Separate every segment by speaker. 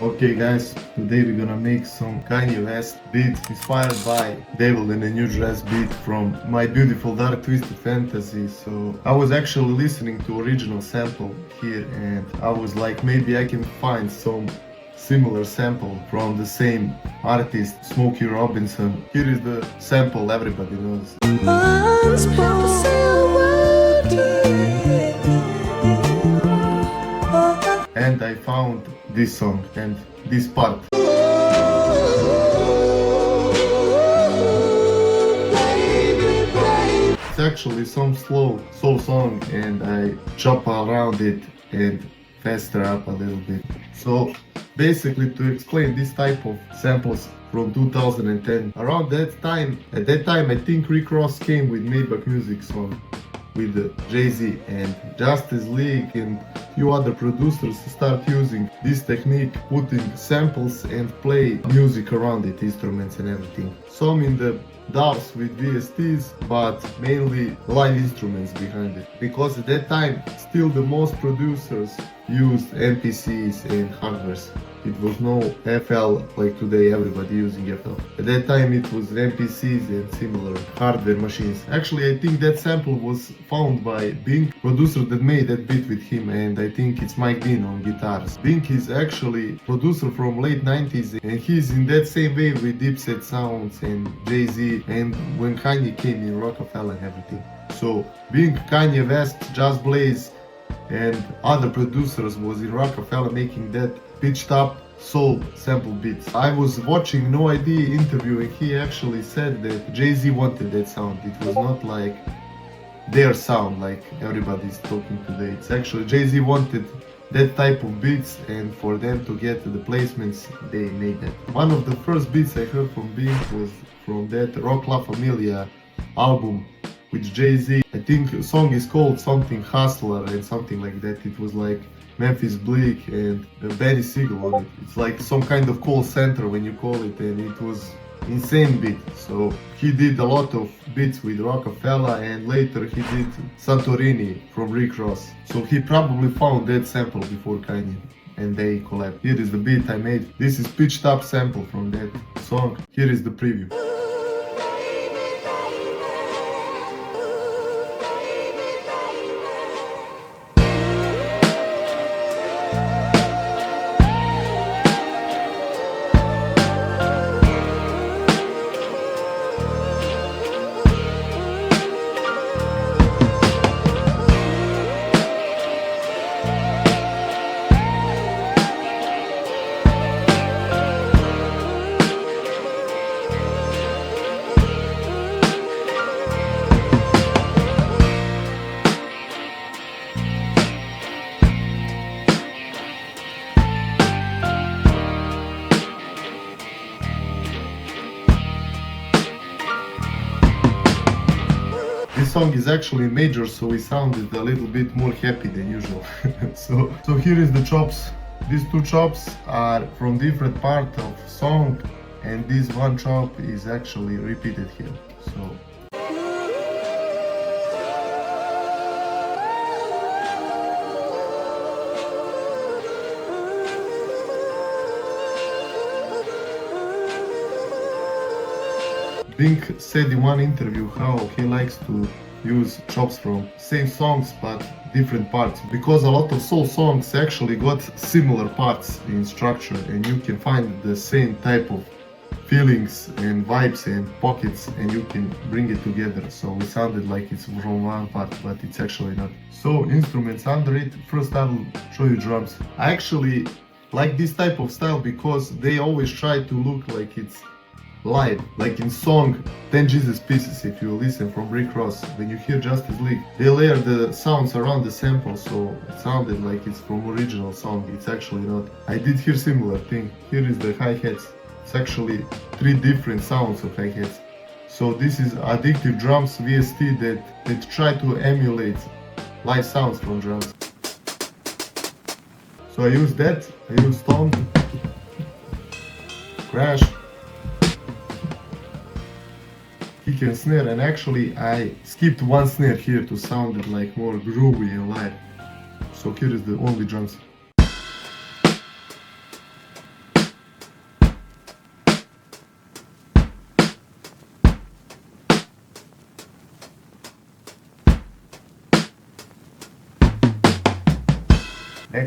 Speaker 1: Okay guys, today we're gonna make some Kanye West beat inspired by Devil in a New Dress beat from My Beautiful Dark Twisted Fantasy. So I was actually listening to original sample here and I was like, maybe I can find some similar sample from the same artist, Smokey Robinson. Here is the sample everybody knows. And I found this song and this part. It's actually some slow soul song and I chop around it and faster up a little bit. So basically to explain this type of samples from 2010, around that time, at that time I think Rick Ross came with Maybach Music song with Jay-Z and Justice League and few other producers start using this technique, putting samples and play music around it, instruments and everything. Some in the DAWs with VSTs, but mainly live instruments behind it. Because at that time, still the most producers used MPCs and hardwares. It was no FL like today, everybody using FL. At that time it was MPCs and similar hardware machines. Actually I think that sample was found by Bink, producer that made that beat with him, and I think it's Mike Dean on guitars. Bink is actually producer from late 90s and he's in that same wave with Dipset Sounds and Jay-Z and when Kanye came in Rockefeller and everything. So Bink, Kanye West, Just Blaze and other producers was in Rockefeller making that pitched up soul sample beats. I was watching No ID interview and he actually said that Jay-Z wanted that sound. It was not like their sound like everybody's talking today. It's actually Jay-Z wanted that type of beats and for them to get the placements they made that. One of the first beats I heard from Bink was from that Rock La Familia album with Jay-Z. I think the song is called something Hustler and something like that. It was like Memphis Bleak and Benny Siegel on it. It's like some kind of call center when you call it, and it was insane beat. So he did a lot of beats with Rockefeller and later he did Santorini from Rick Ross. So he probably found that sample before Kanye and they collabed. Here is the beat I made. This is pitched up sample from that song. Here is the preview. This song is actually major, so it sounded a little bit more happy than usual. so here is the chops. These two chops are from different part of song, and this one chop is actually repeated here. So Bink said in one interview how he likes to use chops from same songs but different parts, because a lot of soul songs actually got similar parts in structure and you can find the same type of feelings and vibes and pockets and you can bring it together. So it sounded like it's from one part but it's actually not. So instruments under it, first I will show you drums. I actually like this type of style because they always try to look like it's live, like in song 10 Jesus Pieces. If you listen from Rick Ross, when you hear Justice League, they layer the sounds around the sample so it sounded like it's from original song. It's actually not. I did hear similar thing. Here is the hi-hats. It's actually 3 different sounds of hi-hats. So this is Addictive Drums VST that try to emulate live sounds from drums. So I use that, I use tone, crash, kick and snare, and actually I skipped one snare here to sound it like more groovy and live. So here is the only drums.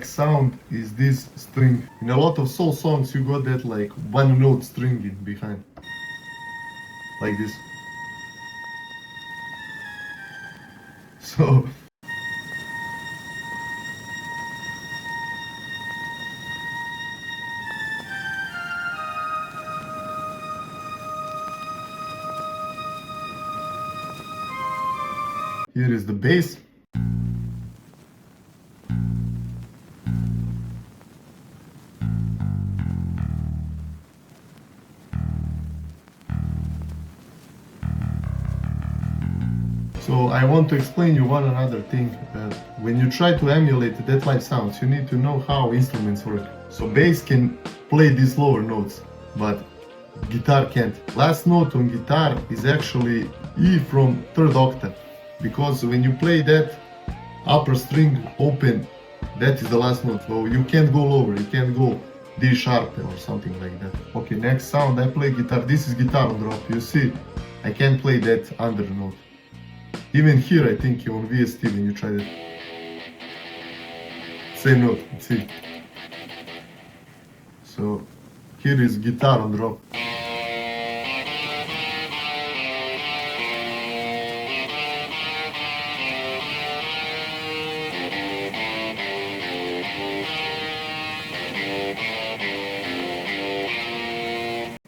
Speaker 1: next sound is this string. In a lot of soul songs you got that like one note string in behind. Like this. So here is the bass. So I want to explain you one another thing. When you try to emulate that live sounds, you need to know how instruments work. So bass can play these lower notes, but guitar can't. Last note on guitar is actually E from third octave, because when you play that upper string open, that is the last note. So you can't go lower, you can't go D sharp or something like that. Okay, next sound I play guitar. This is guitar on drop. You see, I can't play that under note. Even here, I think on VST when you try that. Same note, see. So here is guitar on drop.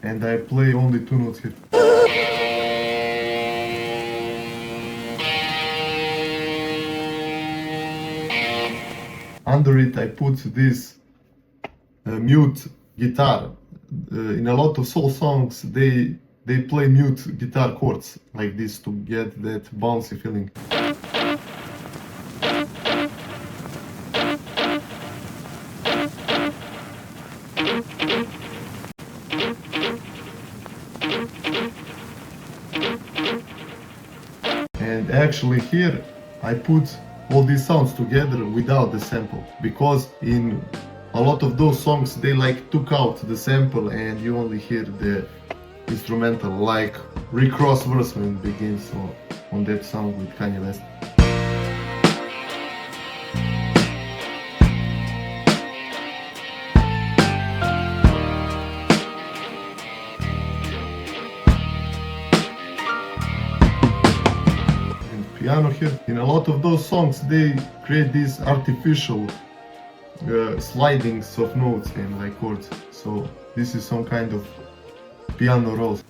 Speaker 1: And I play only two notes here. Under it I put this mute guitar. In a lot of soul songs they play mute guitar chords like this to get that bouncy feeling. And actually here I put all these sounds together without the sample, because in a lot of those songs they like took out the sample and you only hear the instrumental, like recross verse when it begins on that song with Kanye West. Piano here. In a lot of those songs they create these artificial slidings of notes and like chords. So this is some kind of piano rolls.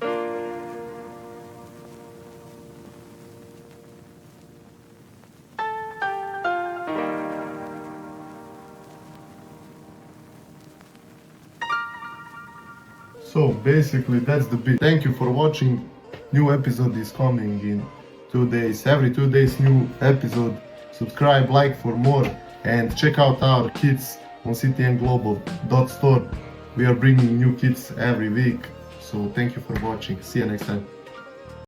Speaker 1: So basically that's the beat. Thank you for watching. New episode is coming in 2 days. Every 2 days new episode. Subscribe, like for more, and check out our kits on ctnglobal.store. We are bringing new kits every week. So thank you for watching. See you next time.